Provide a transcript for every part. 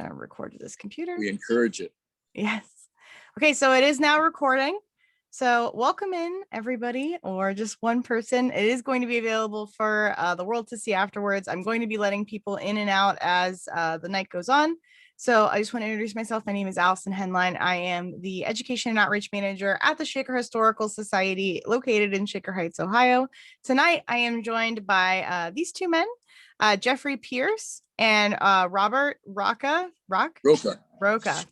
gonna record to this computer. We encourage it. Yes. Okay, so it is now recording. So welcome in everybody, or just one person. It is going to be available for the world to see afterwards. I'm going to be letting people in and out as the night goes on. So I just want to introduce myself. My name is Allison Henline. I am the Education and Outreach Manager at the Shaker Historical Society located in Shaker Heights, Ohio. Tonight, I am joined by these two men, Jeffrey Pierce and Robert Roca.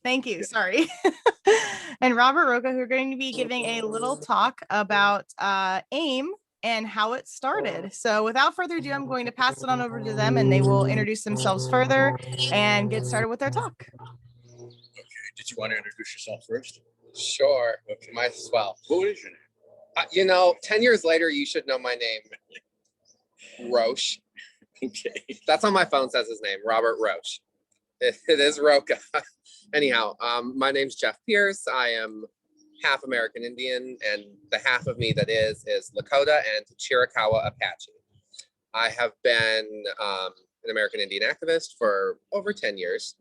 Thank you. Sorry. And Robert Roca, who are going to be giving a little talk about AIM and how it started. So without further ado, I'm going to pass it on over to them and they will introduce themselves further and get started with their talk. Okay. Did you want to introduce yourself first? Sure. Okay. Might as well. What is your name? 10 years later, you should know my name. Roche. Okay. That's on my phone, says his name, Robert Roche. It is Roca. Anyhow, my name's Jeff Pierce. I am half American Indian, and the half of me that is Lakota and Chiricahua Apache. I have been an American Indian activist for over 10 years,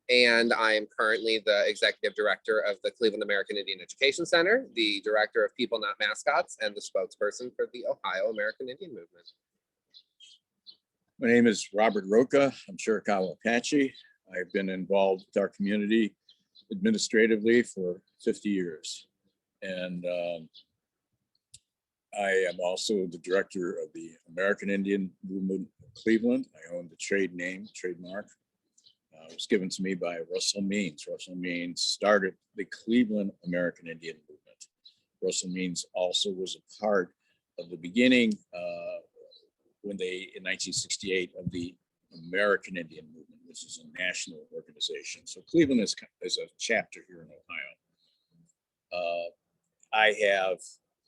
and I am currently the executive director of the Cleveland American Indian Education Center, the director of People Not Mascots, and the spokesperson for the Ohio American Indian Movement. My name is Robert Roca. I'm Chiricahua Apache. I've been involved with our community administratively for 50 years. And I am also the director of the American Indian Movement of Cleveland. I own the trademark. It was given to me by Russell Means. Russell Means started the Cleveland American Indian Movement. Russell Means also was a part of the beginning in 1968 of the American Indian Movement, which is a national organization. So Cleveland is a chapter here in Ohio. I have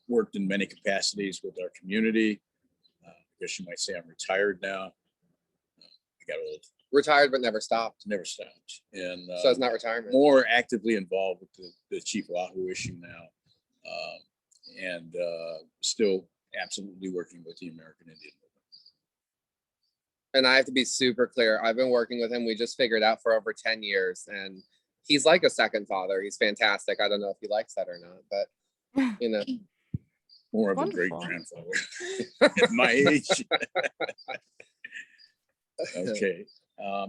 worked in many capacities with our community. I guess you might say I'm retired now. I got old. Retired but never stopped. Never stopped. And so it's not retirement. More actively involved with the Chief Wahoo issue now. And still absolutely working with the American Indian Movement. And I have to be super clear. I've been working with him. We just figured out for over 10 years. And he's like a second father. He's fantastic. I don't know if he likes that or not, but, More of Wonderful. A great-grandfather at my age. Okay.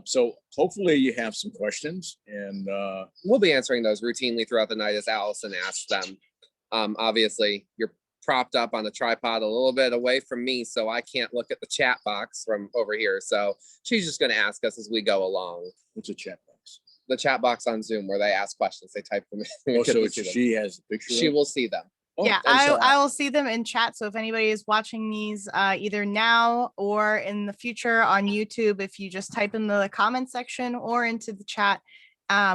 So hopefully you have some questions. And we'll be answering those routinely throughout the night as Allison asks them. Obviously, you're propped up on the tripod a little bit away from me, so I can't look at the chat box from over here. So she's just going to ask us as we go along. What's a chat box? The chat box on Zoom where they ask questions, they type them in. Oh, so she has a picture. She will see them. Oh, Yeah, I will see them in chat. So if anybody is watching these either now or in the future on YouTube, if you just type in the comment section or into the chat,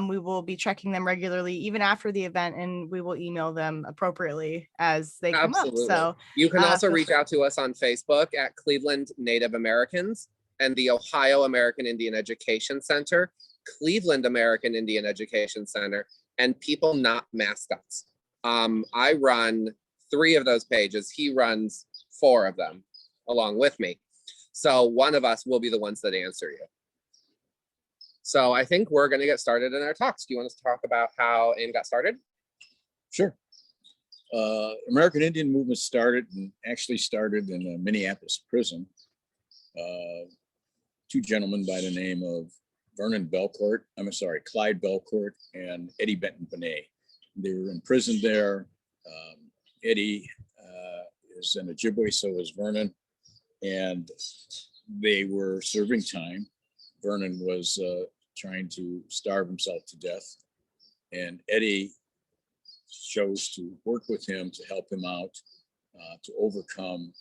we will be checking them regularly, even after the event, and we will email them appropriately as they come up. So you can also reach out to us on Facebook at Cleveland Native Americans and the Ohio American Indian Education Center, Cleveland American Indian Education Center, and People Not Mascots. I run 3 of those pages. He runs 4 of them along with me. So one of us will be the ones that answer you. So I think we're going to get started in our talks. Do you want us to talk about how AIM got started? Sure. American Indian Movement started in a Minneapolis prison. 2 gentlemen by the name of Clyde Belcourt and Eddie Benton-Banai. They were in prison there. Eddie is an Ojibwe, so is Vernon. And they were serving time. Vernon was trying to starve himself to death. And Eddie chose to work with him to help him out to overcome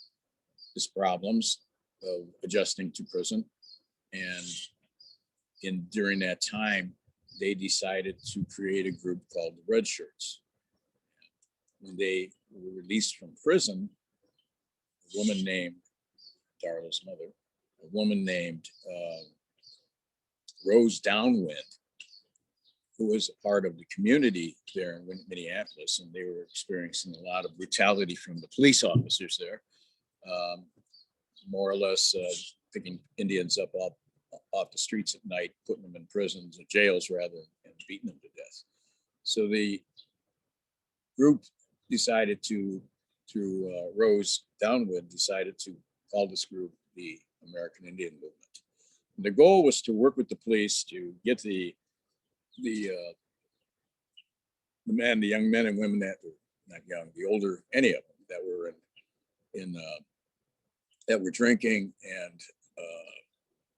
his problems of adjusting to prison. And during that time, they decided to create a group called the Red Shirts. When they were released from prison, a woman named Darla's mother, a woman named Rose Downwind, who was a part of the community there in Minneapolis, and they were experiencing a lot of brutality from the police officers there, more or less picking Indians up off the streets at night, putting them in prisons or jails rather than beating them to death. So the group decided to, through Rose Downwood, decided to call this group the American Indian Movement. And the goal was to work with the police to get the young men and women that were not young, the older, any of them that were that were drinking and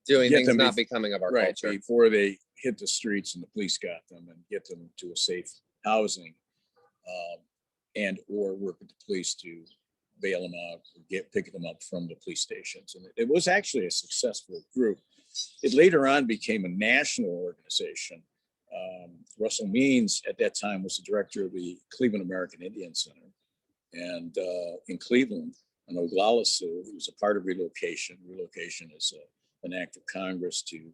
Doing get things them not becoming of our culture. before they hit the streets and the police got them, and get them to a safe housing, and or work with the police to bail them out or pick them up from the police stations. And it was actually a successful group. It later on became a national organization. Russell Means at that time was the director of the Cleveland American Indian Center, and in Cleveland, on Oglala Sioux, he was a part of relocation. Relocation is an act of Congress to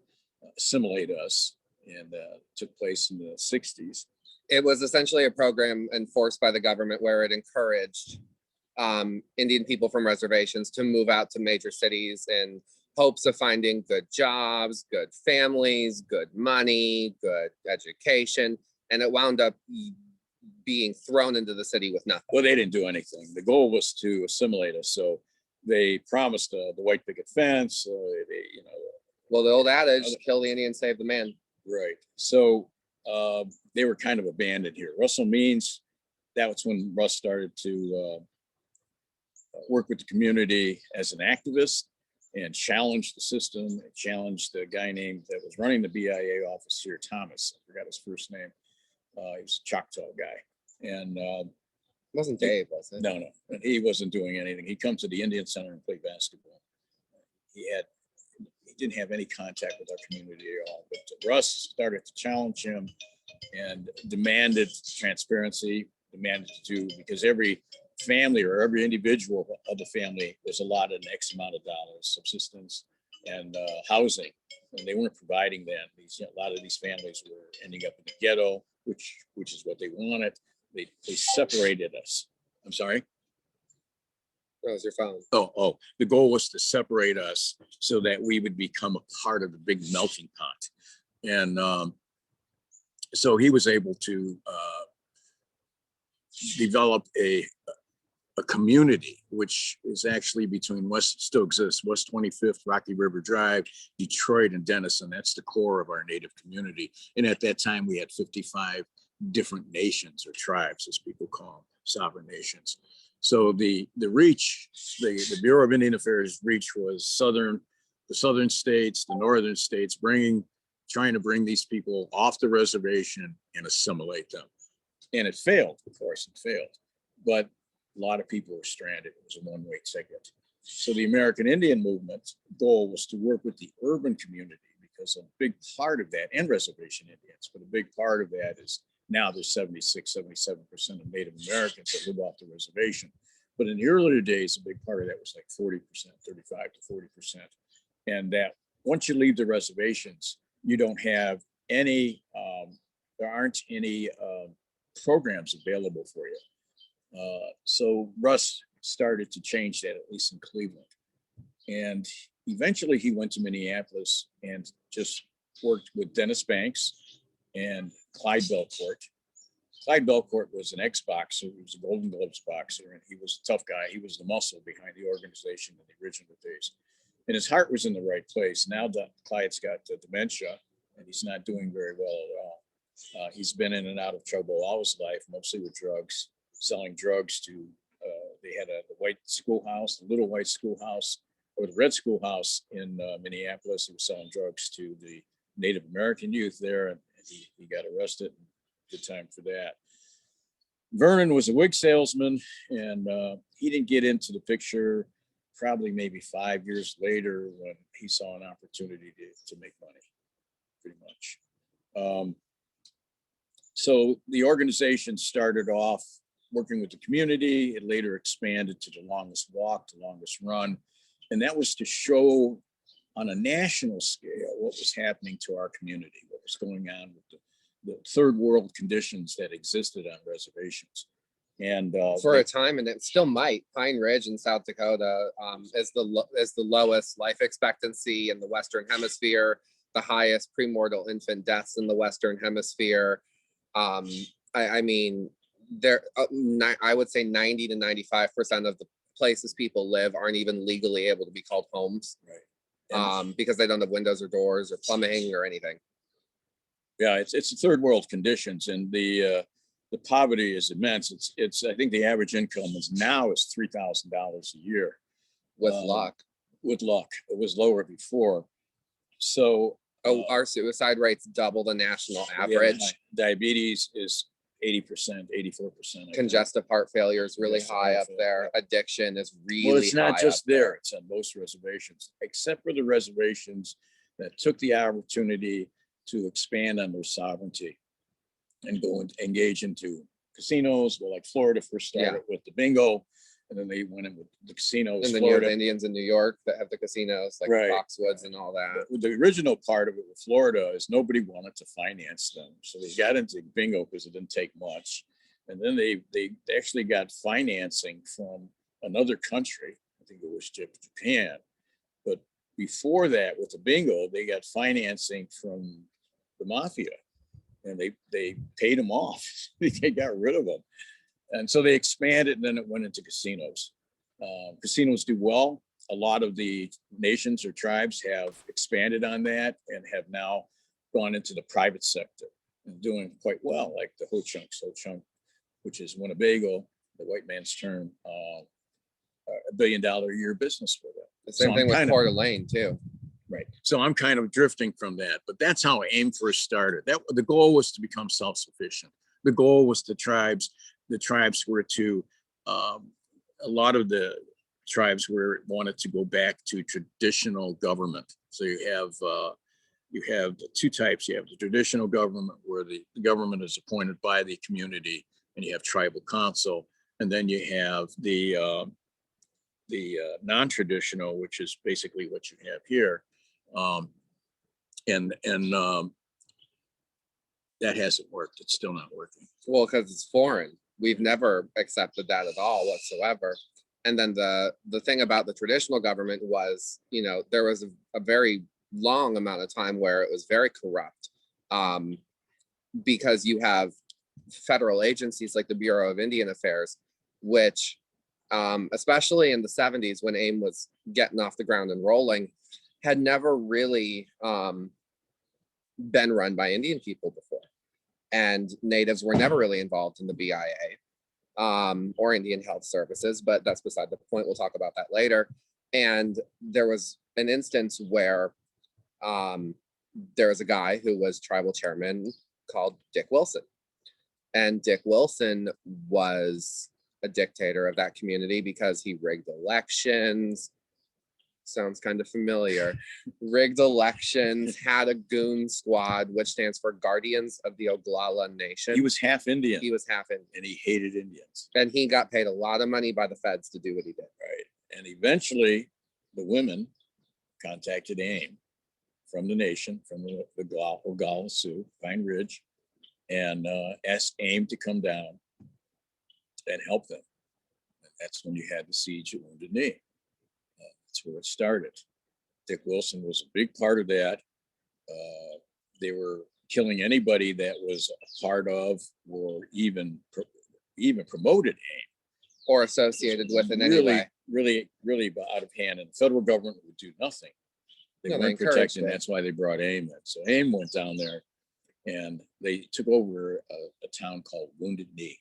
assimilate us, and took place in the 60s. It was essentially a program enforced by the government where it encouraged Indian people from reservations to move out to major cities in hopes of finding good jobs, good families, good money, good education. And it wound up being thrown into the city with nothing. Well, they didn't do anything. The goal was to assimilate us. So they promised the white picket fence. Well, the old adage, kill the Indian, save the man. Right. So they were kind of abandoned here. Russell Means, that was when Russ started to work with the community as an activist and challenge the system, and challenge the guy named that was running the BIA office here, Thomas. I forgot his first name. He was a Choctaw guy. And it wasn't Dave, was it? No. And he wasn't doing anything. He come to the Indian Center and play basketball. He didn't have any contact with our community at all. But Russ started to challenge him and demanded transparency, because every family or every individual of the family was allotted an X amount of dollars, subsistence and housing, and they weren't providing that. A lot of these families were ending up in the ghetto, which is what they wanted. They separated us. I'm sorry. That was your phone. Oh, the goal was to separate us so that we would become a part of the big melting pot. And so he was able to develop a community, which is actually between still exists, West 25th, Rocky River Drive, Detroit, and Denison. That's the core of our Native community. And at that time, we had 55 different nations, or tribes, as people call them, sovereign nations. So the reach, the Bureau of Indian Affairs reach was the southern states, the northern states, trying to bring these people off the reservation and assimilate them. And it failed, of course, but a lot of people were stranded. It was a one-way ticket. So the American Indian Movement's goal was to work with the urban community, because a big part of that, and reservation Indians, but a big part of that is now there's 76, 77% of Native Americans that live off the reservation. But in the earlier days, a big part of that was like 40%, 35 to 40%. And that once you leave the reservations, you don't have any, there aren't any programs available for you. So Russ started to change that, at least in Cleveland. And eventually he went to Minneapolis and just worked with Dennis Banks and Clyde Belcourt. Clyde Belcourt was an ex-boxer. He was a Golden Gloves boxer, and he was a tough guy. He was the muscle behind the organization in the original days. And his heart was in the right place. Now that Clyde's got dementia, and he's not doing very well at all. He's been in and out of trouble all his life, mostly with drugs, selling drugs to, they had the white schoolhouse, the little white schoolhouse, or the red schoolhouse in Minneapolis. He was selling drugs to the Native American youth there, and he got arrested. Good time for that. Vernon was a wig salesman, and he didn't get into the picture probably maybe 5 years later, when he saw an opportunity to make money, pretty much. So the organization started off working with the community. It later expanded to the longest walk, the longest run. And that was to show on a national scale what was happening to our community, what was going on with the third world conditions that existed on reservations. And For a time, and it still might. Pine Ridge in South Dakota is the lowest life expectancy in the Western Hemisphere, the highest premortal infant deaths in the Western Hemisphere. I mean, I would say 90 to 95% of the places people live aren't even legally able to be called homes, right. Because they don't have windows or doors or plumbing or anything. Yeah, it's third world conditions, and the poverty is immense. It's I think the average income is $3,000 a year. With luck. With luck, it was lower before. So our suicide rate's double the national average. Diabetes is 80%, 84%. Congestive heart failure is really high up there. Addiction is really well, it's not high just up there. It's on most reservations, except for the reservations that took the opportunity to expand on their sovereignty and go and engage into casinos. Well, like Florida first started with the bingo, and then they went in with the casinos. And then you have the Indians in New York that have the casinos, like Foxwoods and all that. The original part of it with Florida is nobody wanted to finance them, so they got into bingo because it didn't take much, and then they actually got financing from another country. I think it was Japan, but before that, with the bingo, they got financing from the mafia, and they paid them off. They got rid of them. And so they expanded, and then it went into casinos. Casinos do well. A lot of the nations or tribes have expanded on that and have now gone into the private sector and doing quite well, like the Ho-Chunk, which is Winnebago, the white man's term, $1 billion a year business for them. The same thing with Coeur d'Alene too. Right. So I'm kind of drifting from that, but that's how AIM first started. The goal was to become self-sufficient. The goal was the tribes were to, a lot of the tribes wanted to go back to traditional government. So you have the two types. You have the traditional government, where the government is appointed by the community, and you have tribal council, and then you have the non-traditional, which is basically what you have here. That hasn't worked. It's still not working. Well, because it's foreign. We've never accepted that at all whatsoever. And then the thing about the traditional government was, there was a very long amount of time where it was very corrupt, because you have federal agencies like the Bureau of Indian Affairs, which, especially in the 70s when AIM was getting off the ground and rolling, had never really been run by Indian people before. And natives were never really involved in the BIA or Indian Health Services, but that's beside the point. We'll talk about that later. And there was an instance where there was a guy who was tribal chairman called Dick Wilson. And Dick Wilson was a dictator of that community because he rigged elections. Sounds kind of familiar. Rigged elections, had a goon squad, which stands for Guardians of the Oglala Nation. He was half Indian. And he hated Indians. And he got paid a lot of money by the feds to do what he did. Right. And eventually the women contacted AIM from the nation, from the Oglala Sioux, Pine Ridge, and asked AIM to come down and help them. And that's when you had the siege at Wounded Knee. That's where it started. Dick Wilson was a big part of that. They were killing anybody that was a part of or even promoted AIM. Or associated with in any way. Really out of hand. And the federal government would do nothing. They weren't protecting. That's why they brought AIM in. So AIM went down there and they took over a town called Wounded Knee.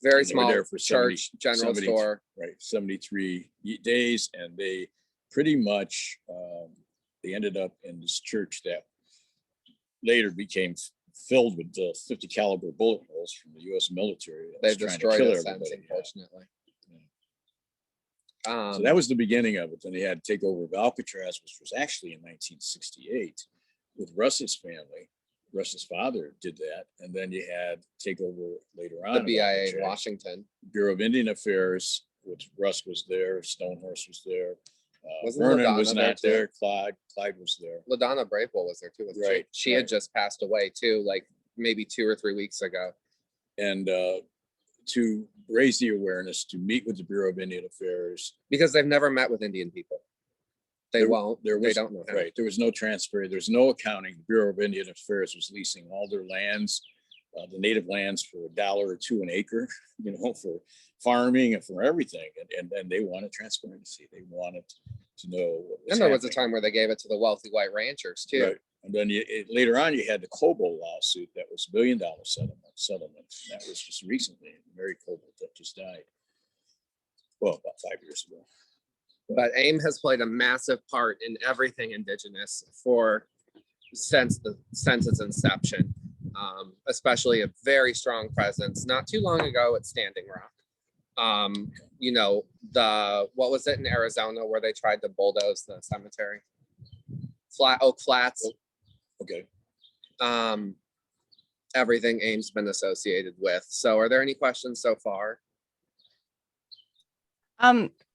Very small church, general store. Right, 73 days. And they pretty much, they ended up in this church that later became filled with 50 caliber bullet holes from the U.S. military. They destroyed it since, unfortunately. Yeah. So that was the beginning of it. Then they had to take over of Alcatraz, which was actually in 1968 with Russ's family. Russ's father did that, and then you had take over later on. The BIA in Washington. Bureau of Indian Affairs, which Russ was there, Stonehorse was there. Wasn't Vernon LaDonna was not there. Clyde was there. LaDonna Bravewell was there too. Right. She had just passed away too, like maybe 2 or 3 weeks ago. And to raise the awareness, to meet with the Bureau of Indian Affairs. Because they've never met with Indian people. They won't. They don't know how. Right. There was no transfer. There's no accounting. The Bureau of Indian Affairs was leasing all their lands, the native lands, for $1 or $2 an acre, for farming and for everything. And they wanted transparency. They wanted to know what was And there was a happening. time where they gave it to the wealthy white ranchers too. Right. And then later on, you had the Cobo lawsuit that was $1 billion settlement. That was just recently. Mary Cobo that just died. Well, about 5 years ago. But AIM has played a massive part in everything Indigenous since its inception, especially a very strong presence. Not too long ago at Standing Rock. What was it in Arizona where they tried to bulldoze the cemetery? Oak Flats. Okay. Everything AIM's been associated with. So are there any questions so far?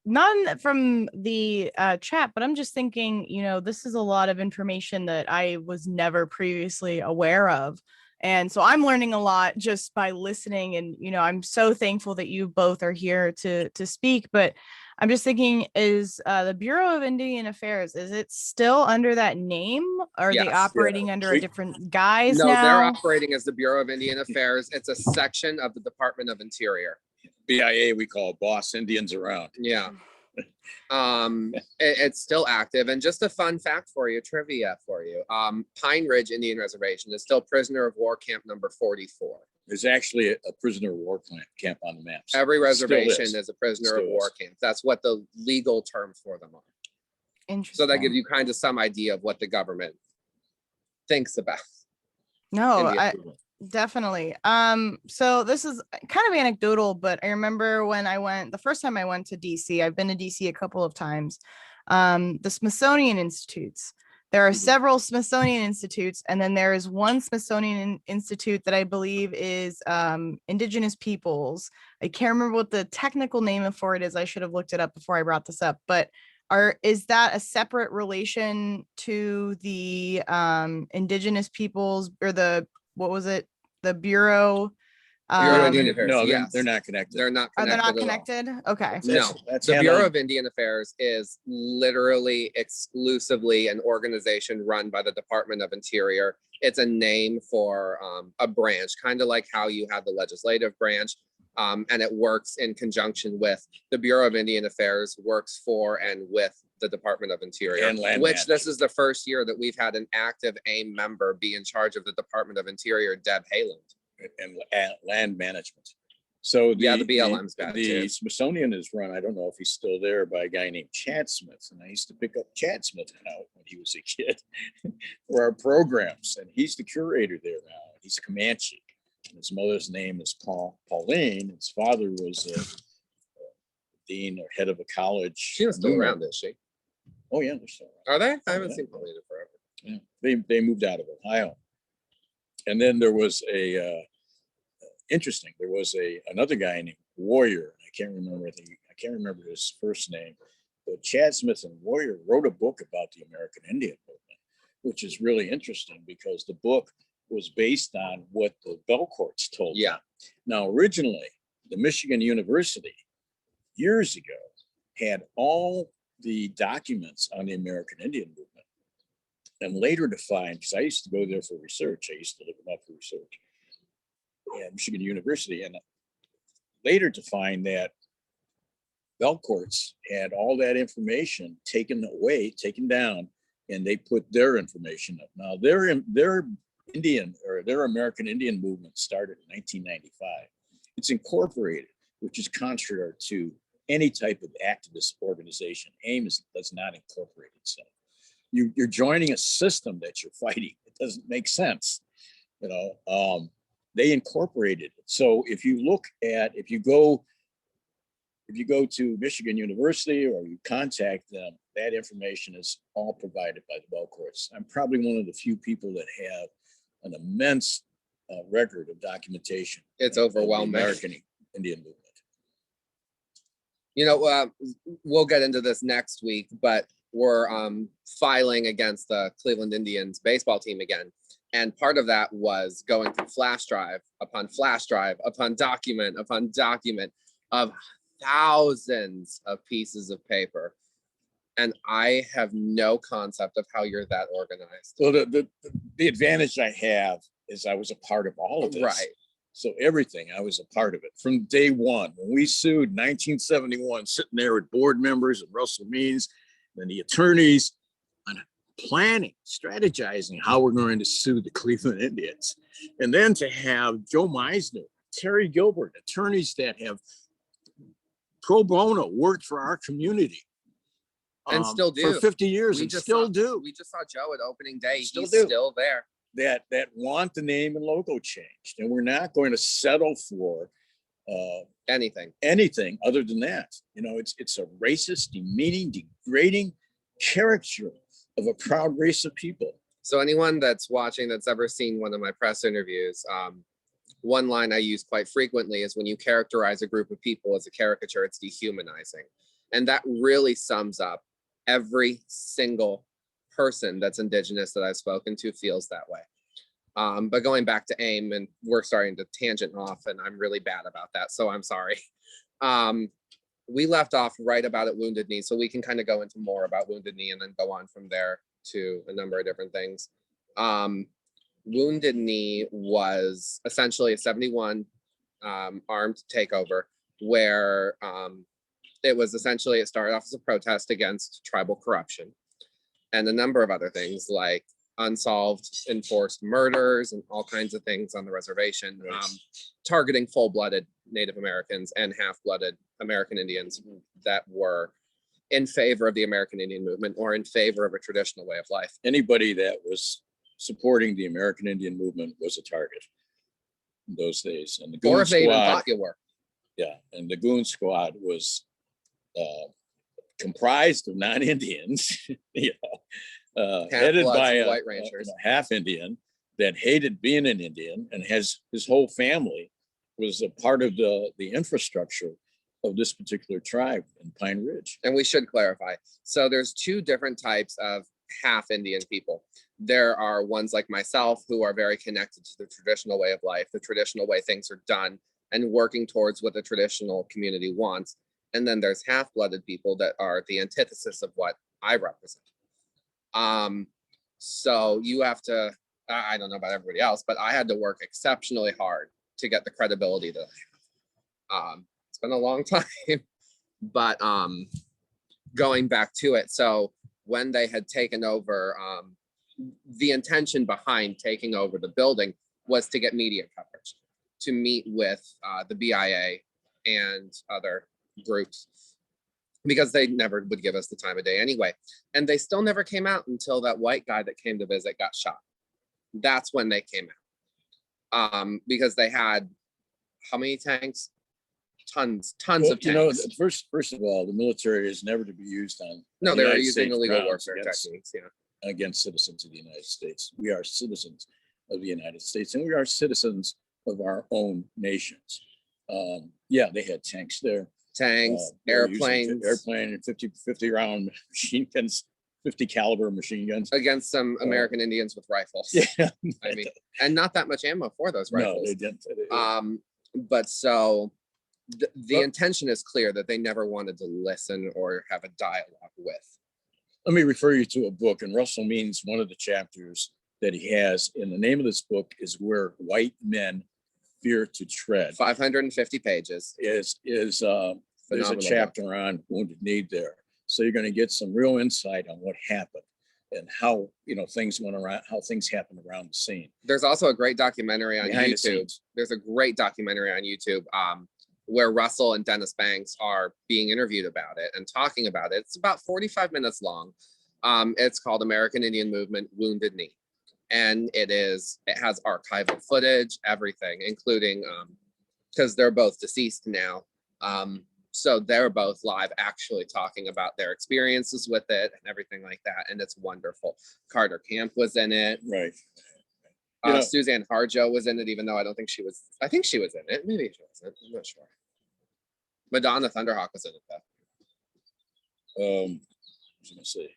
None from the chat, but I'm just thinking, this is a lot of information that I was never previously aware of. And so I'm learning a lot just by listening. And, I'm so thankful that you both are here to speak. But I'm just thinking, is the Bureau of Indian Affairs, is it still under that name? Or are they Yes. operating under a different guise No, now? they're operating as the Bureau of Indian Affairs. It's a section of the Department of Interior. BIA, we call it Boss Indians Around. Yeah. It's still active. And just a fun fact for you, trivia for you. Pine Ridge Indian Reservation is still prisoner of war camp number 44. There's actually a prisoner of war camp on the maps. Every reservation Still is a prisoner of Still war is. camp. That's what the legal term for them are. Interesting. So that gives you kind of some idea of what the government thinks about. No, Indian I people. definitely. So this is kind of anecdotal, but I remember when the first time I went to DC, I've been to DC a couple of times, the Smithsonian Institutes. There are several Smithsonian Institutes, and then there is one Smithsonian Institute that I believe is Indigenous Peoples. I can't remember what the technical name for it is. I should have looked it up before I brought this up, but is that a separate relation to the Indigenous Peoples, or what was it? The Bureau? Bureau of Indian Affairs, No, yes. they're not connected. They're not Are they connected. not at all. connected? Okay. No, That's the Bureau handled- of Indian Affairs is literally exclusively an organization run by the Department of Interior. It's a name for a branch, kind of like how you have the legislative branch, and it works in conjunction with the Bureau of Indian Affairs, works for and with the Department of Interior, And land which this management. is the first year that we've had an active AIM member be in charge of the Department of Interior, Deb Haaland. and land management. So The BLM's got it the too. Smithsonian is run, I don't know if he's still there, by a guy named Chad Smith. And I used to pick up Chad Smith out when he was a kid for our programs. And he's the curator there now. He's Comanche. And his mother's name is Pauline. His father was a dean or head of a college. She's still around, is she? Oh, yeah, they're still around. Are they? I haven't Yeah. seen Paulina forever. Yeah, they moved out of Ohio. And then there was there was another guy named Warrior. I can't remember his first name, but Chad Smith and Warrior wrote a book about the American Indian movement, which is really interesting because the book was based on what the Belcourts told Yeah. them. Now, originally, the Michigan University years ago had all the documents on the American Indian movement. And later to find, because I used to go there for research, I used to look them up for research at Michigan University, and later to find that Belcourts had all that information taken down, and they put their information up. Now their Indian or their American Indian movement started in 1995. It's incorporated, which is contrary to any type of activist organization. AIM does not incorporate itself. You're joining a system that you're fighting. It doesn't make sense. They incorporated it. So if you go to Michigan University or you contact them, that information is all provided by the Belcourts. I'm probably one of the few people that have an immense record of documentation. It's of the overwhelming. American Indian movement. We'll get into this next week, but we're filing against the Cleveland Indians baseball team again. And part of that was going through flash drive upon document of thousands of pieces of paper. And I have no concept of how you're that organized. Well, the advantage I have is I was a part of all of this. Right. So everything, I was a part of it from day one. When we sued 1971, sitting there with board members and Russell Means and the attorneys on planning, strategizing how we're going to sue the Cleveland Indians. And then to have Joe Meisner, Terry Gilbert, attorneys that have pro bono worked for our community. And still do. For 50 years, and still do. We just saw Joe at opening day. Still He's do. still there. That want the name and logo changed, and we're not going to settle for anything other than that. You know, it's a racist, demeaning, degrading caricature of a proud race of people. So anyone that's watching that's ever seen one of my press interviews, one line I use quite frequently is when you characterize a group of people as a caricature, it's dehumanizing. And that really sums up every single person that's Indigenous that I've spoken to feels that way. But going back to AIM, and we're starting to tangent off, and I'm really bad about that, so I'm sorry. We left off right about at Wounded Knee, so we can kind of go into more about Wounded Knee and then go on from there to a number of different things. Wounded Knee was essentially a 71 armed takeover where it started off as a protest against tribal corruption and a number of other things like unsolved enforced murders and all kinds of things on the reservation, targeting full-blooded Native Americans and half-blooded American Indians that were in favor of the American Indian movement or in favor of a traditional way of life. Anybody that was supporting the American Indian movement was a target in those days. And the Goon or if they even Squad, thought you were. yeah, and the Goon Squad was comprised of non-Indians, headed by a white ranchers. half Indian that hated being an Indian, and his whole family was a part of the infrastructure of this particular tribe in Pine Ridge. And we should clarify. So there's two different types of half Indian people. There are ones like myself who are very connected to the traditional way of life, the traditional way things are done, and working towards what the traditional community wants. And then there's half-blooded people that are the antithesis of what I represent. So you have to, I don't know about everybody else, but I had to work exceptionally hard to get the credibility that I have. It's been a long time, but going back to it. So when they had taken over, the intention behind taking over the building was to get media coverage, to meet with the BIA and other groups, because they never would give us the time of day anyway. And they still never came out until that white guy that came to visit got shot. That's when they came out. Because they had how many tanks? Tons of tanks. You know, first of all, the military is never to be used on. No, they were using illegal warfare techniques, against citizens of the United States. We are citizens of the United States, and we are citizens of our own nations. Yeah, they had tanks there. Tanks, airplanes, and 50 round machine guns, 50 caliber machine guns against some American Indians with rifles. Yeah, I mean, and not that much ammo for those rifles. No, they didn't. But so the intention is clear that they never wanted to listen or have a dialogue with. Let me refer you to a book, and Russell Means one of the chapters that he has in the name of this book is Where White Men Fear to Tread. 550 pages. There's a chapter on Wounded Knee there. So you're going to get some real insight on what happened and how, things went around, how things happened around the scene. There's also a great documentary on YouTube. There's a great documentary on YouTube where Russell and Dennis Banks are being interviewed about it and talking about it. It's about 45 minutes long. It's called American Indian Movement Wounded Knee. And it has archival footage, everything, including, because they're both deceased now. So they're both live actually talking about their experiences with it and everything like that. And it's wonderful. Carter Camp was in it. Right. Suzanne Harjo was in it, even though I think she was in it. Maybe she wasn't. I'm not sure. Madonna Thunderhawk was in it though. I was going to say,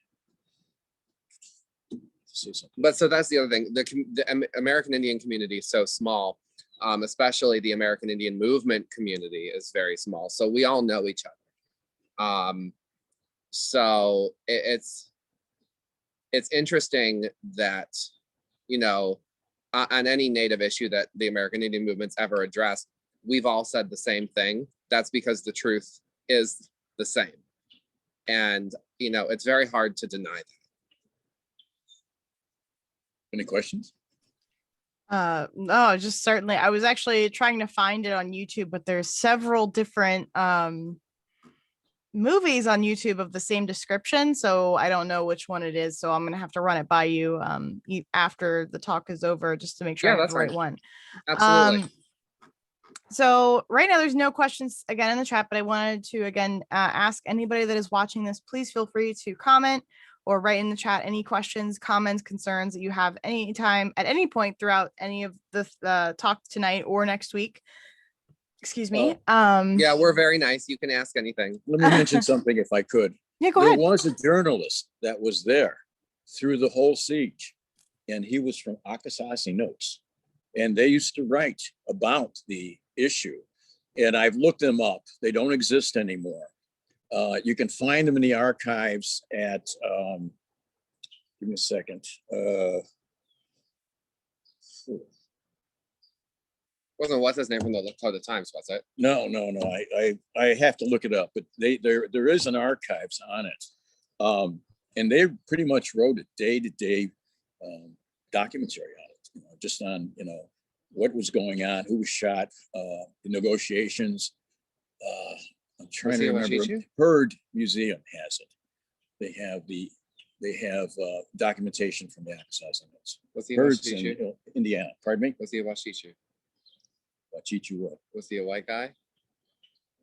say something. But so that's the other thing. The American Indian community is so small, especially the American Indian movement community is very small. So we all know each other. So it's interesting that, you know, on any Native issue that the American Indian movement's ever addressed, we've all said the same thing. That's because the truth is the same. And, you know, it's very hard to deny that. Any questions? No, just certainly. I was actually trying to find it on YouTube, but there's several different movies on YouTube of the same description. So I don't know which one it is. So I'm gonna have to run it by you after the talk is over just to make sure I have that's the right fine. one. Absolutely. So right now there's no questions again in the chat, but I wanted to again ask anybody that is watching this, please feel free to comment or write in the chat any questions, comments, concerns that you have anytime at any point throughout any of the talk tonight or next week. Excuse me. Yeah, we're very nice. You can ask anything. Let me mention something if I could. Yeah, go There ahead. was a journalist that was there through the whole siege, and he was from Akwesasne Notes, and they used to write about the issue. And I've looked them up. They don't exist anymore. You can find them in the archives at, give me a second. Wasn't what's his name from the Lakota Times, was it? No. I have to look it up, but there is an archives on it. And they pretty much wrote a day-to-day documentary on it, you know, just on, you know, what was going on, who was shot, the negotiations. I'm trying to remember. Herd Museum has it. They have documentation from the Akwesasne Notes. Was he Herds in Indiana. Pardon me? Was he a Washichu? Wachichu what? Was he a white guy?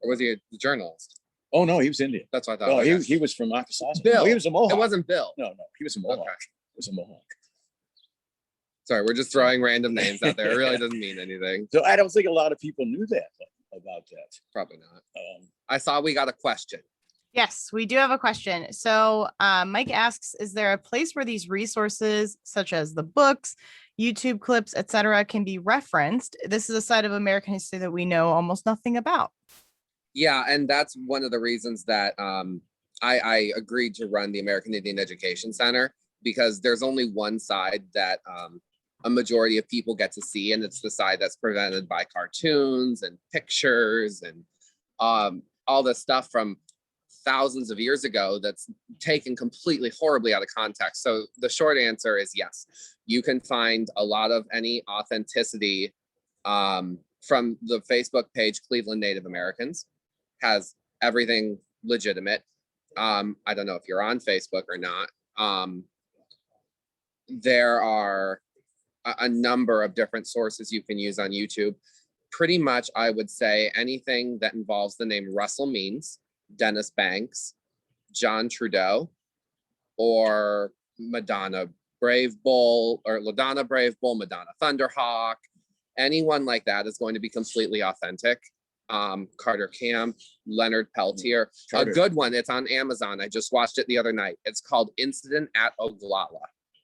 Or was he a journalist? Oh no, he was Indian. That's what I thought. Oh, Okay. he was from Akwesasne. Bill. No, he was a Mohawk. It wasn't Bill. No, he was a Mohawk. Okay. It was a Mohawk. Sorry, we're just throwing random names out there. It really doesn't mean anything. So I don't think a lot of people knew that about that. Probably not. I saw we got a question. Yes, we do have a question. So Mike asks, is there a place where these resources such as the books, YouTube clips, etc., can be referenced? This is a side of American history that we know almost nothing about. Yeah, and that's one of the reasons that I agreed to run the American Indian Education Center, because there's only one side that a majority of people get to see, and it's the side that's presented by cartoons and pictures and all this stuff from thousands of years ago that's taken completely horribly out of context. So the short answer is yes, you can find a lot of any authenticity from the Facebook page Cleveland Native Americans. Has everything legitimate. I don't know if you're on Facebook or not. There are a number of different sources you can use on YouTube. Pretty much, I would say anything that involves the name Russell Means, Dennis Banks, John Trudeau, or Madonna Brave Bull, or LaDonna Brave Bull, Madonna Thunderhawk, anyone like that is going to be completely authentic. Carter Camp, Leonard Peltier, a good one. It's on Amazon. I just watched it the other night. It's called Incident at Oglala,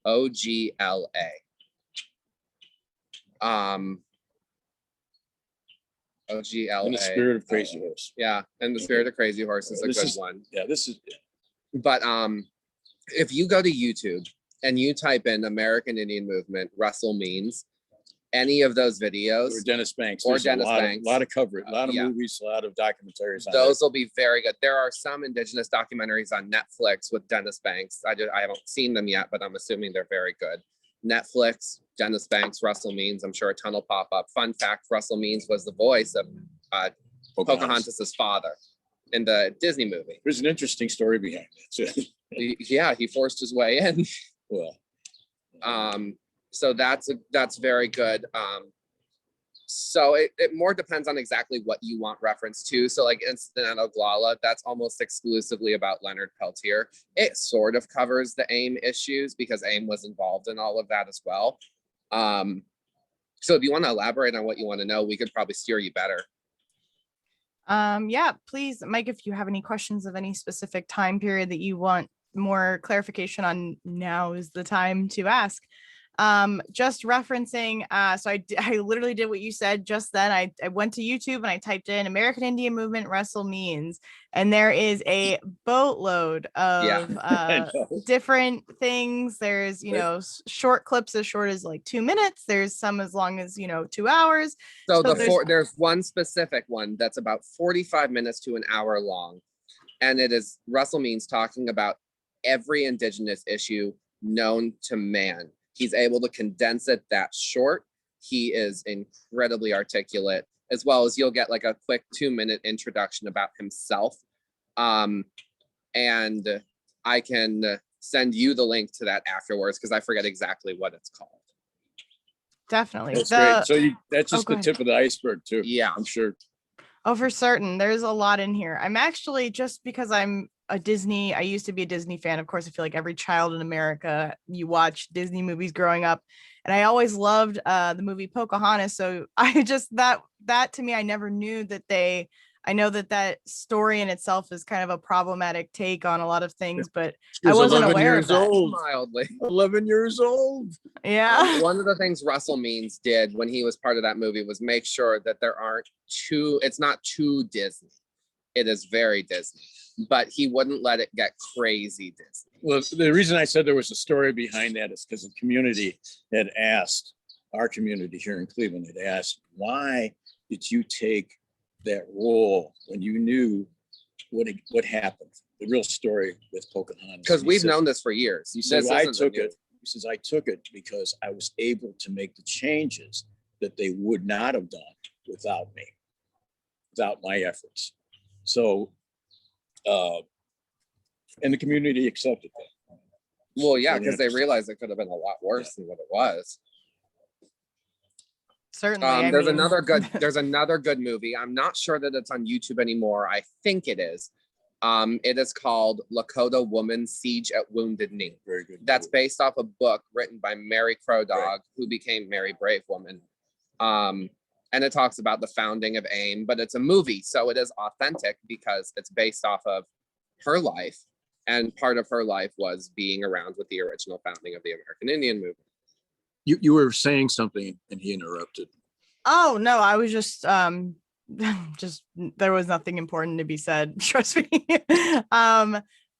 Ogla. OGLA. In the Spirit of Crazy Horse. Yeah, and the Spirit of Crazy Horse is a good one. Yeah, this is. But if you go to YouTube and you type in American Indian Movement, Russell Means, any of those videos, Or Dennis Banks. Or There's Dennis a Banks. lot of coverage, a lot of Yeah. movies, a lot of documentaries. On those will be very good. There are some Indigenous documentaries on Netflix with Dennis Banks. I haven't seen them yet, but I'm assuming they're very good. Netflix, Dennis Banks, Russell Means. I'm sure a ton will pop up. Fun fact: Russell Means was the voice of Pocahontas's father in the Disney movie. There's an interesting story behind it. Yeah, he forced his way in. Well, So that's very good. So it more depends on exactly what you want reference to. So like Incident at Oglala, that's almost exclusively about Leonard Peltier. It sort of covers the AIM issues because AIM was involved in all of that as well. So if you want to elaborate on what you want to know, we could probably steer you better. Yeah, please, Mike, if you have any questions of any specific time period that you want more clarification on now is the time to ask. Just referencing, so I literally did what you said just then. I went to YouTube and I typed in American Indian Movement Wrestle Means, and there is a boatload of different things. There's, short clips as short as like 2 minutes. There's some as long as, 2 hours. So there's one specific one that's about 45 minutes to an hour long. And it is Russell Means talking about every Indigenous issue known to man. He's able to condense it that short. He is incredibly articulate, as well as you'll get like a quick 2-minute introduction about himself. And I can send you the link to that afterwards because I forget exactly what it's called. Definitely. That's great. So that's just the tip of the iceberg too. Yeah, I'm sure. Oh, for certain. There's a lot in here. I'm actually, just because I used to be a Disney fan. Of course, I feel like every child in America, you watch Disney movies growing up. And I always loved the movie Pocahontas. So I just, that to me, I never knew that I know that story in itself is kind of a problematic take on a lot of things, but I wasn't aware of that. Old. Mildly. 11 years old. Yeah. One of the things Russell Means did when he was part of that movie was make sure that it's not too Disney. It is very Disney, but he wouldn't let it get crazy Disney. Well, the reason I said there was a story behind that is because the community had asked, our community here in Cleveland had asked, why did you take that role when you knew what happened, the real story with Pocahontas? Because we've known this for years. He said, I took it. He says, I took it because I was able to make the changes that they would not have done without me, without my efforts. So, and the community accepted that. Well, yeah, because they realized it could have been a lot worse than what it was. Certainly. There's another good movie. I'm not sure that it's on YouTube anymore. I think it is. It is called Lakota Woman Siege at Wounded Knee. Very good. That's based off a book written by Mary Crow Dog, who became Mary Brave Woman. And it talks about the founding of AIM, but it's a movie, so it is authentic because it's based off of her life, and part of her life was being around with the original founding of the American Indian movement. You were saying something and he interrupted. Oh no, I was just there was nothing important to be said. Trust me.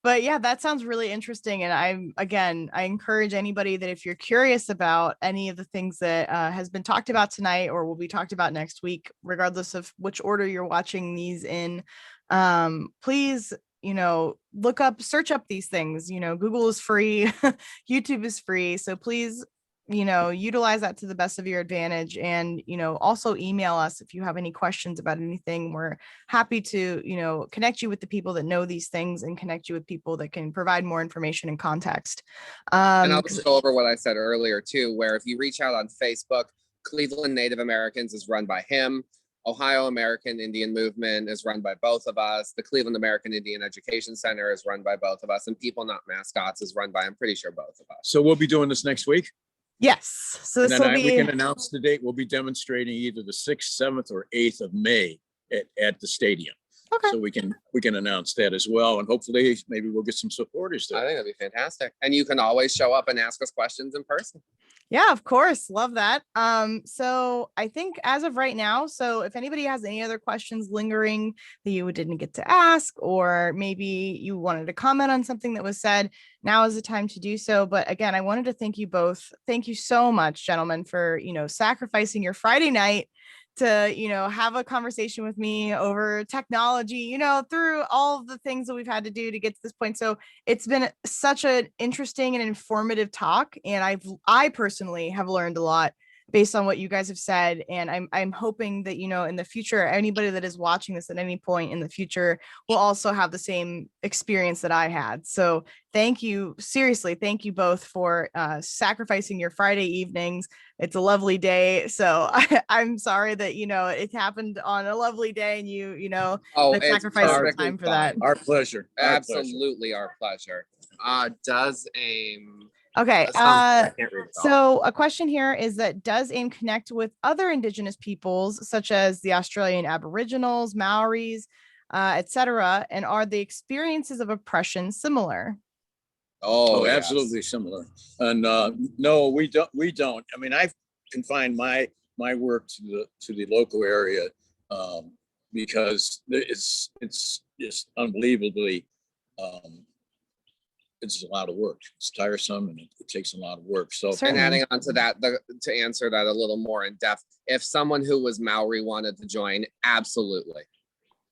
But yeah, that sounds really interesting. And I encourage anybody that if you're curious about any of the things that has been talked about tonight or will be talked about next week, regardless of which order you're watching these in, please, search up these things. Google is free, YouTube is free. So please, utilize that to the best of your advantage. And, also email us if you have any questions about anything. We're happy to, connect you with the people that know these things and connect you with people that can provide more information and context. And I'll just go over what I said earlier too, where if you reach out on Facebook, Cleveland Native Americans is run by him. Ohio American Indian Movement is run by both of us. The Cleveland American Indian Education Center is run by both of us. And People Not Mascots is run by, I'm pretty sure, both of us. So we'll be doing this next week? Yes. So this will be... we can announce the date. We'll be demonstrating either the 6th, 7th, or 8th of May at the stadium. Okay. So we can announce that as well. And hopefully maybe we'll get some supporters there. I think that'd be fantastic. And you can always show up and ask us questions in person. Yeah, of course. Love that. So I think as of right now, so if anybody has any other questions lingering that you didn't get to ask, or maybe you wanted to comment on something that was said, now is the time to do so. But again, I wanted to thank you both. Thank you so much, gentlemen, for, sacrificing your Friday night to, have a conversation with me over technology, through all of the things that we've had to do to get to this point. So it's been such an interesting and informative talk. And I personally have learned a lot based on what you guys have said. And I'm hoping that, in the future, anybody that is watching this at any point in the future will also have the same experience that I had. So thank you. Seriously, thank you both for sacrificing your Friday evenings. It's a lovely day. So I'm sorry that, it happened on a lovely day and you sacrificed time for that. Our pleasure. Absolutely our pleasure. Does AIM... Okay. So a question here is that does AIM connect with other Indigenous peoples, such as the Australian Aboriginals, Maoris, etc.? And are the experiences of oppression similar? Oh, yes. absolutely similar. And no, we don't. I mean, I've confined my work to the local area because it's just unbelievably it's a lot of work. It's tiresome and it takes a lot of work. So And Certainly. adding on to that, to answer that a little more in depth, if someone who was Maori wanted to join, absolutely,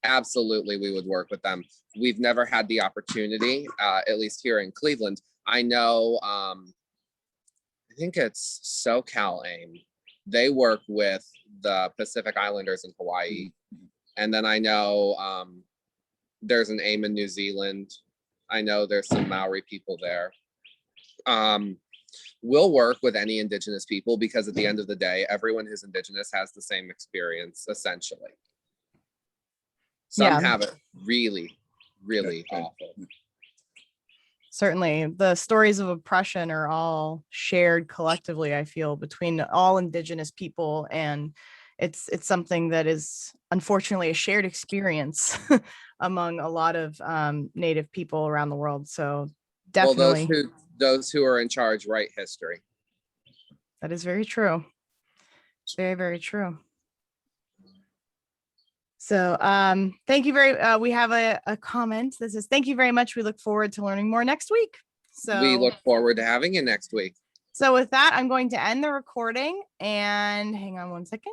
we would work with them. We've never had the opportunity, at least here in Cleveland. I know, I think it's SoCal AIM. They work with the Pacific Islanders in Hawaii. And then I know there's an AIM in New Zealand. I know there's some Maori people there. We'll work with any Indigenous people because at the end of the day, everyone who's Indigenous has the same experience, essentially. Some Yeah. have it really, really awful. Certainly, the stories of oppression are all shared collectively, I feel, between all Indigenous people, and it's something that is unfortunately a shared experience among a lot of Native people around the world. So definitely, Well, those who are in charge write history. that is very true. Very, very true. So thank you we have a comment that says, thank you very much. We look forward to learning more next week. So We look forward to having you next week. So with that, I'm going to end the recording and hang on one second.